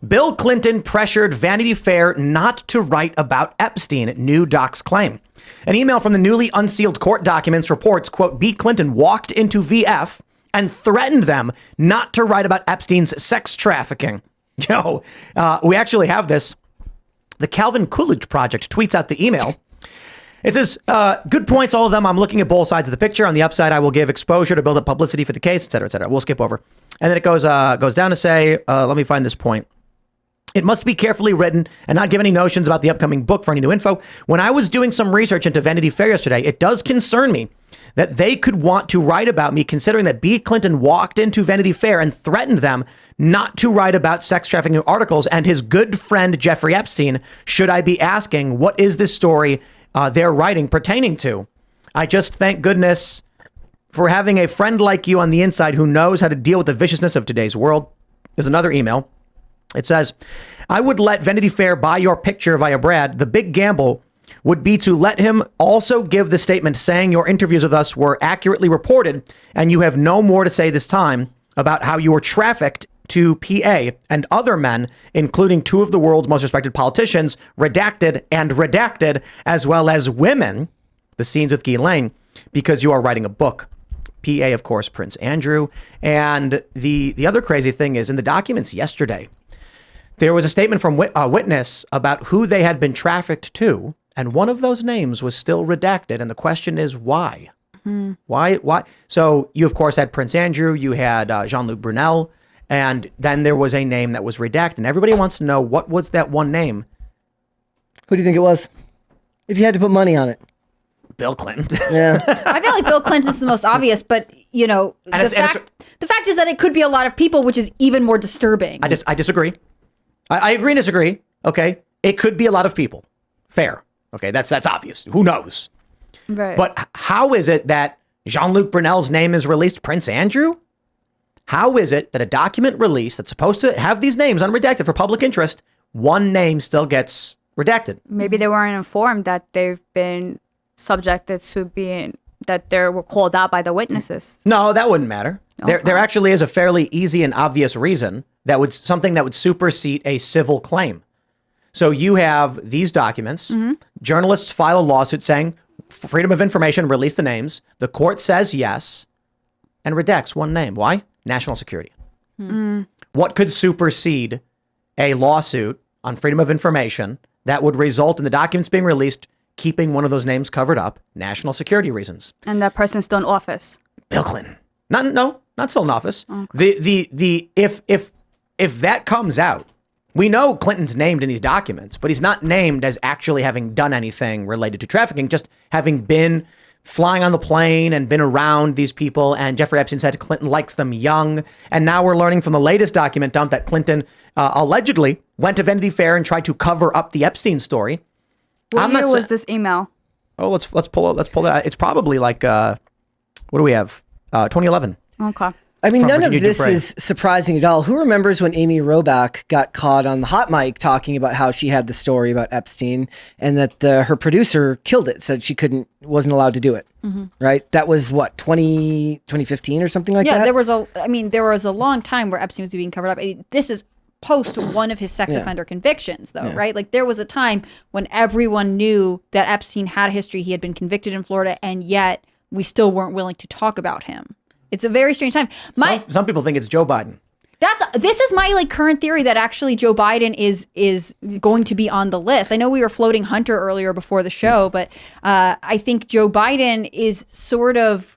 Bill Clinton pressured Vanity Fair not to write about Epstein, new docs claim. An email from the newly unsealed court documents reports, quote, B. Clinton walked into VF and threatened them not to write about Epstein's sex trafficking. We actually have this. The Calvin Coolidge Project tweets out the email. It says, good points, all of them. I'm looking at both sides of the picture. On the upside, I will give exposure to build up publicity for the case, et cetera, et cetera. We'll skip over. And then it goes down to say, let me find this point. It must be carefully written and not give any notions about the upcoming book for any new info. When I was doing some research into Vanity Fair yesterday, it does concern me that they could want to write about me, considering that B. Clinton walked into Vanity Fair and threatened them not to write about sex trafficking articles and his good friend Jeffrey Epstein. Should I be asking, what is this story they're writing pertaining to? I just thank goodness for having a friend like you on the inside who knows how to deal with the viciousness of today's world. There's another email. It says, I would let Vanity Fair buy your picture via Brad. The big gamble would be to let him also give the statement saying your interviews with us were accurately reported and you have no more to say this time about how you were trafficked to PA and other men, including two of the world's most respected politicians, redacted, as well as women, the scenes with Ghislaine, because you are writing a book. PA, of course, Prince Andrew. And the other crazy thing is in the documents yesterday, there was a statement from a witness about who they had been trafficked to, and one of those names was still redacted. And the question is why? Why? So you, of course, had Prince Andrew, you had Jean-Luc Brunel, and then there was a name that was redacted. And everybody wants to know, what was that one name? Who do you think it was? If you had to put money on it. Bill Clinton. Yeah. I feel like Bill Clinton's the most obvious, but the fact is that it could be a lot of people, which is even more disturbing. I disagree. I agree and disagree. Okay. It could be a lot of people. Fair. Okay. That's obvious. Who knows? Right. But how is it that Jean-Luc Brunel's name is released, Prince Andrew? How is it that a document released that's supposed to have these names unredacted for public interest, one name still gets redacted? Maybe they weren't informed that they've been subjected to being, that they were called out by the witnesses. No, that wouldn't matter. There actually is a fairly easy and obvious reason that would supersede a civil claim. So you have these documents. Journalists file a lawsuit saying freedom of information, release the names. The court says yes and redacts one name. Why? National security. What could supersede a lawsuit on freedom of information that would result in the documents being released, keeping one of those names covered up? National security reasons. And that person's still in office. Bill Clinton. Not still in office. Okay. If that comes out, we know Clinton's named in these documents, but he's not named as actually having done anything related to trafficking, just having been flying on the plane and been around these people. And Jeffrey Epstein said Clinton likes them young. And now we're learning from the latest document dump that Clinton allegedly went to Vanity Fair and tried to cover up the Epstein story. What year was this email? Oh, let's pull that. It's probably like what do we have? 2011. Okay. I mean, none Virginia of this Dupre. is surprising at all. Who remembers when Amy Robach got caught on the hot mic talking about how she had the story about Epstein and that her producer killed it, said she wasn't allowed to do it, right? That was what, 2015 or something like that? Yeah, there was a long time where Epstein was being covered up. This is post one of his sex offender convictions, though, right? Like there was a time when everyone knew that Epstein had a history. He had been convicted in Florida, and yet we still weren't willing to talk about him. It's a very strange time. Some people think it's Joe Biden. This is my current theory that actually Joe Biden is going to be on the list. I know we were floating Hunter earlier before the show, but I think Joe Biden is sort of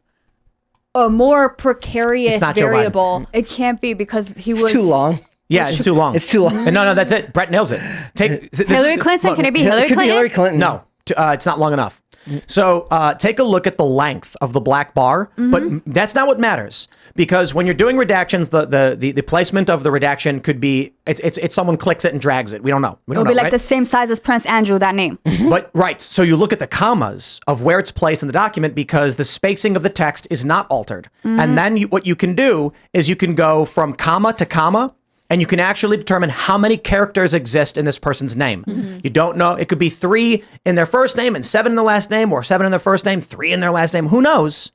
a more precarious variable. It can't be because he was too long. Yeah, it's too long. It's too long. No, that's it. Brett nails it. Hillary Clinton. Can it be Hillary Clinton? Hillary Clinton. No, it's not long enough. So take a look at the length of the black bar, but that's not what matters, because when you're doing redactions, the placement of the redaction could be it's someone clicks it and drags it. We don't know. It'll be like the same size as Prince Andrew, that name. But right. So you look at the commas of where it's placed in the document because the spacing of the text is not altered. And then what you can do is you can go from comma to comma. And you can actually determine how many characters exist in this person's name. You don't know. It could be 3 in their first name and 7 in the last name, or 7 in their first name, 3 in their last name. Who knows?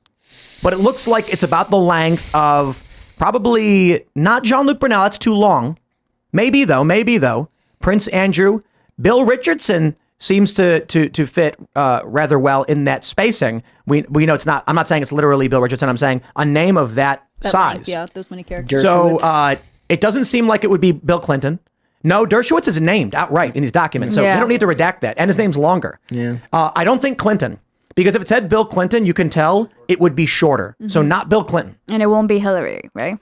But it looks like it's about the length of probably not Jean-Luc Brunel. That's too long. Maybe though, Prince Andrew, Bill Richardson seems to fit rather well in that spacing. We know it's not. I'm not saying it's literally Bill Richardson. I'm saying a name of that size. Length, yeah, those many characters. So it doesn't seem like it would be Bill Clinton. No, Dershowitz is named outright in these documents, so they don't need to redact that, and his name's longer. Yeah. I don't think Clinton, because if it said Bill Clinton, you can tell it would be shorter. So not Bill Clinton. And it won't be Hillary, right?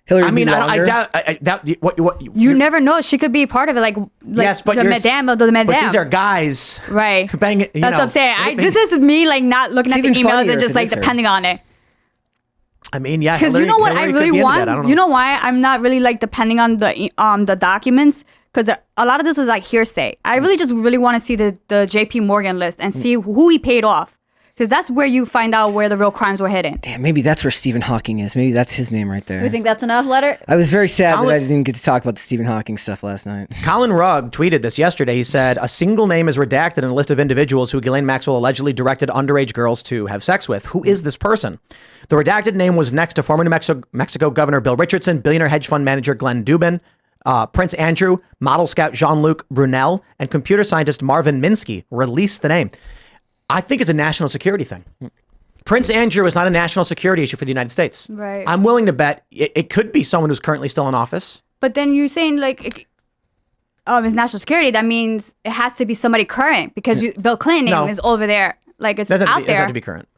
Hillary. I mean, I longer. doubt. I doubt what You never know. She could be part of it, like yes, but the madame of the madame. But these are guys, right? Banging, That's what I'm saying. This is me like not looking It's at the even emails funnier and if just it like is her. depending on it. I mean, yeah. Because you know what I really want. I don't You know why I'm not really like depending on the documents, because a lot of this is like hearsay. I really just really want to see the J.P. Morgan list and see who he paid off, because that's where you find out where the real crimes were hidden. Damn, maybe that's where Stephen Hawking is. Maybe that's his name right there. Do we think that's enough, letter? I was very sad that I didn't get to talk about the Stephen Hawking stuff last night. Colin Rugg tweeted this yesterday. He said, a single name is redacted in a list of individuals who Ghislaine Maxwell allegedly directed underage girls to have sex with. Who is this person? The redacted name was next to former New Mexico Governor Bill Richardson, billionaire hedge fund manager Glenn Dubin, Prince Andrew, model scout Jean-Luc Brunel, and computer scientist Marvin Minsky. Released the name. I think it's a national security thing. Prince Andrew is not a national security issue for the United States. Right. I'm willing to bet it could be someone who's currently still in office. But then you're saying like, it's national security. That means it has to be somebody current, because Bill Clinton name is over there. Like it's Doesn't out have to there. be current.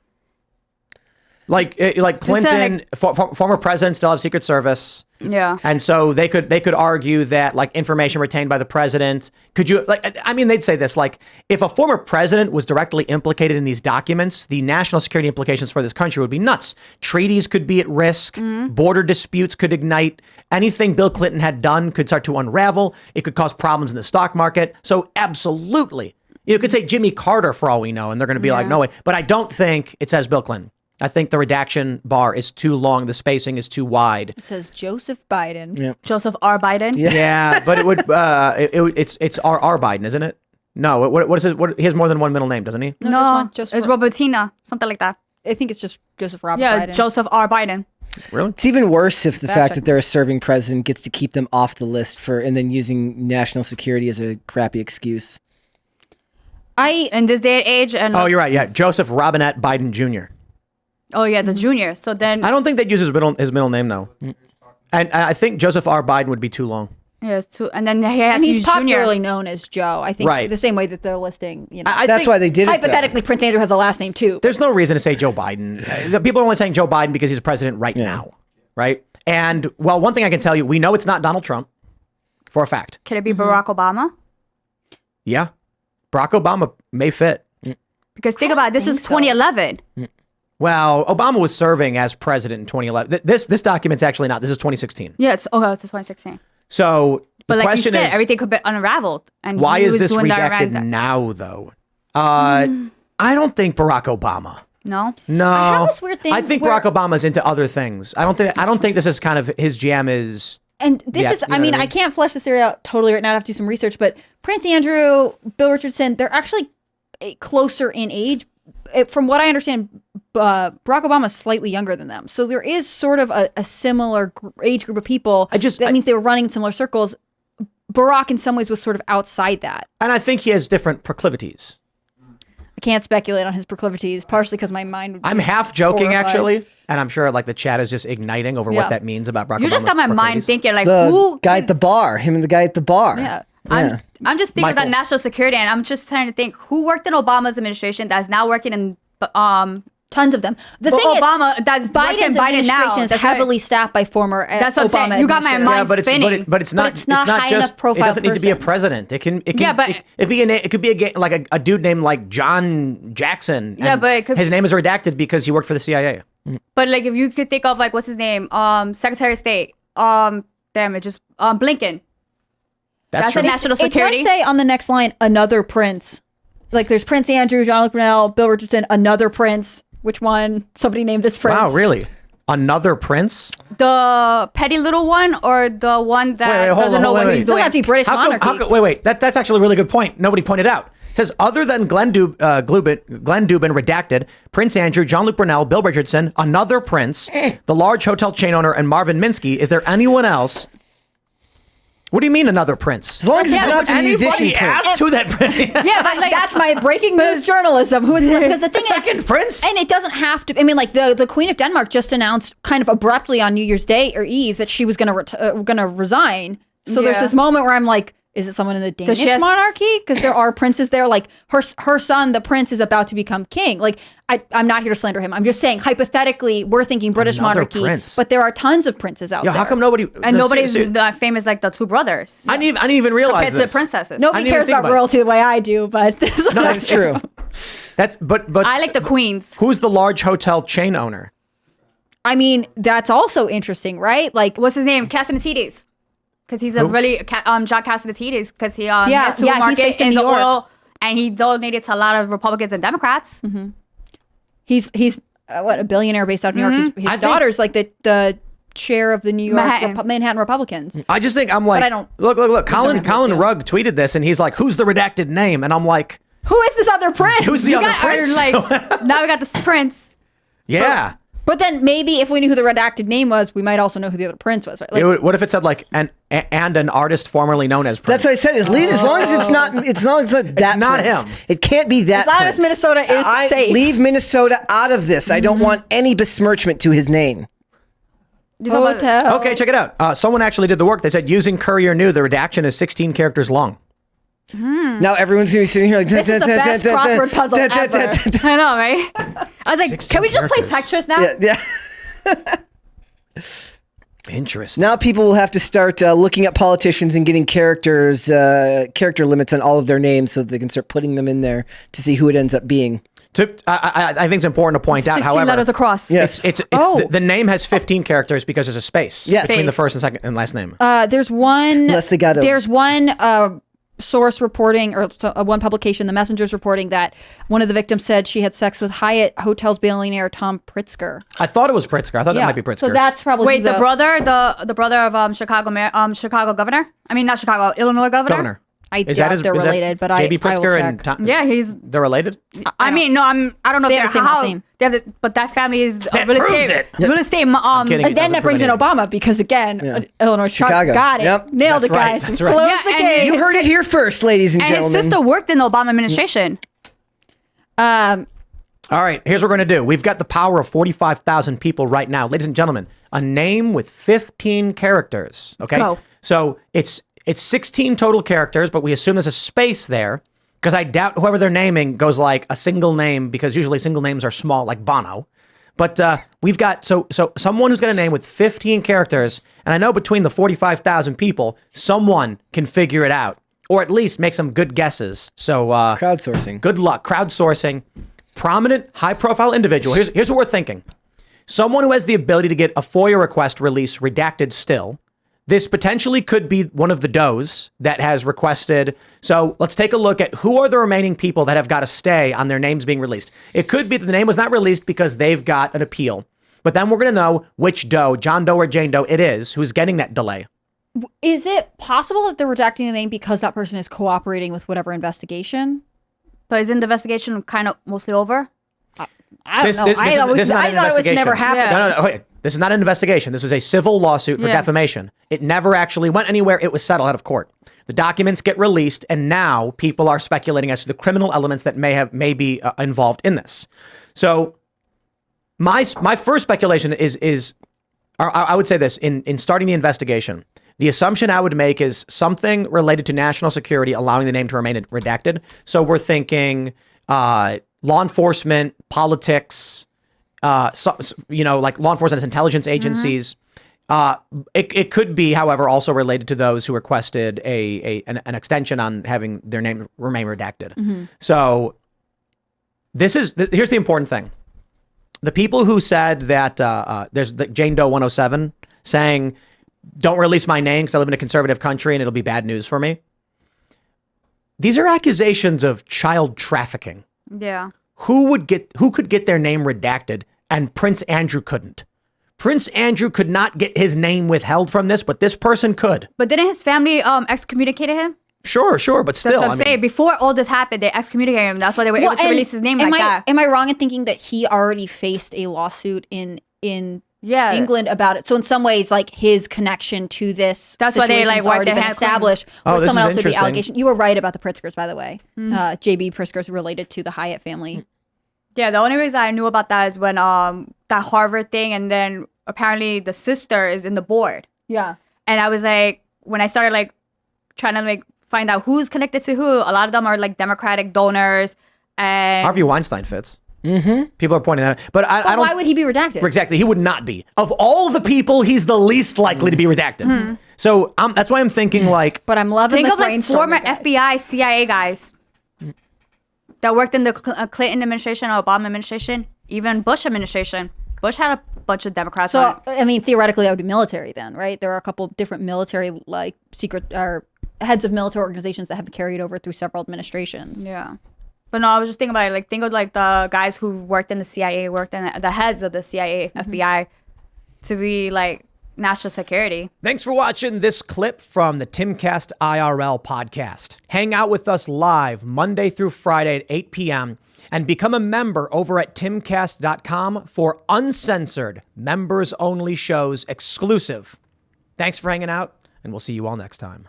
Like Clinton, former presidents still have Secret Service. Yeah. And so they could argue that like information retained by the president, could you they'd say this, like if a former president was directly implicated in these documents, the national security implications for this country would be nuts. Treaties could be at risk. Border disputes could ignite. Anything Bill Clinton had done could start to unravel. It could cause problems in the stock market. So absolutely. You could say Jimmy Carter for all we know, and they're going to be like, no way. But I don't think it says Bill Clinton. I think the redaction bar is too long. The spacing is too wide. It says Joseph Biden. Yeah. Joseph R. Biden. Yeah, but it would. It's R. Biden, isn't it? No. What is it? He has more than one middle name, doesn't he? No, No, just one. Joseph it's Robertina, something like that. I think it's just Joseph Robert Yeah, Biden. Joseph R. Biden. Really? It's even worse if the fact check that they're a serving president gets to keep them off the list and then using national security as a crappy excuse. In this day and age, and Oh, you're right. Yeah, Joseph Robinette Biden Jr. oh yeah, the junior. So then, I don't think they'd use his middle name though, and I think Joseph R. Biden would be too long. yeah, two, and then he has And he's to use junior. popularly known as Joe. I think Right. the same way that they're listing, I That's think why they did it. hypothetically, Prince Andrew has a last name too. there's no reason to say Joe Biden. The people are only saying Joe Biden because he's president right now, right? And well, one thing I can tell you, we know it's not Donald Trump for a fact. Could it be Barack Obama? Yeah, Barack Obama may fit. Because think about it, this is think so. 2011. Well, Obama was serving as president in 2011. This document's actually not. This is 2016. Yeah, it's 2016. So But the like you question said, is, everything could be unraveled. And why he is was this doing that redacted around now, though? I don't think Barack Obama. No. No, I have this weird thing I think where- Barack Obama's into other things. I don't think this is kind of his jam. Is And this Yeah, is, you know I mean, what I I mean? can't flesh this theory out totally right now. I have to do some research, but Prince Andrew, Bill Richardson, they're actually closer in age. From what I understand, Barack Obama is slightly younger than them. So there is sort of a similar age group of people. That means they were running in similar circles. Barack, in some ways, was sort of outside that. and I think he has different proclivities. I can't speculate on his proclivities, partially because my mind would be I'm half joking, horrified. actually, and I'm sure like the chat is just igniting over Yeah. what that means about Barack. You just Obama's got my mind proclivities. thinking like, The who guy at the bar, him and the guy at the bar. Yeah. I'm just thinking Michael. about national security, and I'm just trying to think who worked in Obama's administration that's now working in Tons of them. The But thing Obama, that's is, Biden's Biden now. administration is heavily staffed by former That's what I'm Obama saying. You got my administrators. mind Yeah, but it's spinning. but it's not it's not high just enough profile it doesn't need to be a person. president. It can Yeah, but- it could be a dude named like John Jackson. Yeah, and but it could- his name is redacted because he worked for the CIA. But like, if you could think of like, what's his name? Secretary of State. Blinken. That's true. a national It security. does say on the next line, another prince. Like there's Prince Andrew, Jean-Luc Brunel, Bill Richardson, another prince. Which one? Somebody named this prince. Wow, really? Another prince? The petty little one, or the one that hold doesn't on, know wait, what wait. he's It doesn't doing? have to be British monarchy. Wait. That's actually a really good point. Nobody pointed out. It says, other than Glenn Dubin redacted, Prince Andrew, Jean-Luc Brunel, Bill Richardson, another prince, the large hotel chain owner, and Marvin Minsky, is there anyone else What do you mean another prince? As long as it's not the musician Anybody prince. asked who that prince? Yeah, but like that's my breaking news journalism. Who is because the thing is, second prince? and it doesn't have to. I mean, like the Queen of Denmark just announced kind of abruptly on New Year's Day or Eve that she was going to resign. So there's Yeah. this moment where I'm like, is it someone in the Danish monarchy? Because there are princes there. Like her son, the prince, is about to become king. Like I'm not here to slander him. I'm just saying hypothetically, we're thinking British Another monarchy, prince. but there are tons of princes out Yo, there. how come nobody? And no, nobody's seriously, famous like the two brothers. I didn't even realize Compared to this. the princesses. I Nobody didn't even cares think about about it. royalty the way I do, but this No, That's true. That's but I like the queens. who's the large hotel chain owner? I mean, that's also interesting, right? Like, What's his name? Casamatides. Because he's a really John Casamatides. Because he Yeah, has he's supermarket based in in New the York. oil, and he donated to a lot of Republicans and Democrats. he's what, a billionaire based out of New York. His think- daughter's like the chair of the New York Manhattan Republicans. I just think I'm like, I don't- look. Colin don't know. Rugg tweeted this, and he's like, "Who's the redacted name?" And I'm like, Who is this other prince? "Who's the You other got prince?" like now we got this prince. Yeah. But then maybe if we knew who the redacted name was, we might also know who the other prince was, right? Like, What if it said like and an artist formerly known as Prince? That's what I said. As long as it's not, as long as it's not that not prince. him. It can't be that. As long as prince. Minnesota is safe. Leave Minnesota out of this. I don't want any besmirchment to his name. hotel. Okay, check it out. Someone actually did the work. They said using Courier New, the redaction is 16 characters long. Now everyone's gonna be sitting here like This is the best crossword puzzle ever. I know, right? I was like, 16 can we just play characters. Tetris now? Yeah. Interesting. Now people will have to start looking at politicians and getting character limits on all of their names so that they can start putting them in there to see who it ends up being. I think it's important to point out, 16 however, letters across. Yes. the name has 15 characters because there's a space Yes. between the Space. first and second and last name. There's one. Unless they got a- There's one source reporting, or one publication, The Messenger's reporting that one of the victims said she had sex with Hyatt Hotels billionaire Tom Pritzker. I thought it was Pritzker. I thought that might be Pritzker. So that's probably Wait, the brother of Chicago mayor, Chicago governor. I mean, not Chicago, Illinois governor. I doubt they're related, but J.B. I will Pritzker check. and Tom, Yeah, he's. they're related. I mean, no, I don't know They if have they're the same how last name. they have the, but that family is That real proves estate. it. Real estate. kidding. And It then doesn't that brings in prove Obama because again, Illinois Chicago. got it. Yep. Nailed That's it, right. guys. That's right. Close Yeah, the and case. You heard it here first, ladies and And his gentlemen. sister worked in the Obama administration. All right, here's what we're going to do. We've got the power of 45,000 people right now. Ladies and gentlemen, a name with 15 characters, okay? Go. So it's 16 total characters, but we assume there's a space there because I doubt whoever they're naming goes like a single name because usually single names are small, like Bono. But we've got, so someone who's got a name with 15 characters, and I know between the 45,000 people, someone can figure it out, or at least make some good guesses. So Crowdsourcing. good luck. Crowdsourcing. Prominent, high-profile individual. Here's what we're thinking. Someone who has the ability to get a FOIA request release redacted still. This potentially could be one of the does that has requested. So let's take a look at who are the remaining people that have got a stay on their names being released. It could be that the name was not released because they've got an appeal. But then we're going to know which Doe, John Doe or Jane Doe it is, who's getting that delay. Is it possible that they're redacting the name because that person is cooperating with whatever investigation? But isn't the investigation kind of mostly over? I don't know. I thought it was never happened. Yeah. No. Wait. This is not an investigation. This is a civil lawsuit for Yeah. defamation. It never actually went anywhere. It was settled out of court. The documents get released, and now people are speculating as to the criminal elements that may be involved in this. So my first speculation is I would say this in starting the investigation. The assumption I would make is something related to national security, allowing the name to remain redacted. So we're thinking law enforcement, politics, like law enforcement, intelligence agencies. It could be, however, also related to those who requested an extension on having their name remain redacted. So here's the important thing. The people who said that there's the Jane Doe 107 saying, don't release my name because I live in a conservative country and it'll be bad news for me. These are accusations of child trafficking. Yeah. Who could get their name redacted and Prince Andrew couldn't? Prince Andrew could not get his name withheld from this, but this person could. But didn't his family excommunicated him? Sure, but still. That's what I'm saying. Before all this happened, they excommunicated him. That's why they were able to release his name like that. Am I wrong in thinking that he already faced a lawsuit in Yeah. England about it. So in some ways, like his connection to this That's why they, situation's like, wiped already their been hands established. Oh, Where this someone is else would be interesting. allegation. You were right about the Pritzkers, by the way. JB Pritzker's related to the Hyatt family. Yeah, the only reason I knew about that is when that Harvard thing, and then apparently the sister is in the board. Yeah. And I was like, when I started like trying to like find out who's connected to who, a lot of them are like Democratic donors. And Harvey Weinstein fits. Mm-hmm. People are pointing that out. But I don't. Why would he be redacted? Exactly. He would not be. Of all the people, he's the least likely to be redacted. So that's why I'm thinking like. But I'm loving think the of like former brainstorming, guys. FBI, CIA guys that worked in the Clinton administration or Obama administration, even Bush administration. Bush had a bunch of Democrats on So, it. I mean, theoretically, that would be military then, right? There are a couple different military, like secret or heads of military organizations that have carried over through several administrations. Yeah. But no, I was just thinking about it. Like, think of like the guys who worked in the CIA, worked in the heads of the CIA, FBI, to be like national security. Thanks for watching this clip from the Timcast IRL podcast. Hang out with us live Monday through Friday at 8 p.m. and become a member over at timcast.com for uncensored, members-only shows exclusive. Thanks for hanging out, and we'll see you all next time.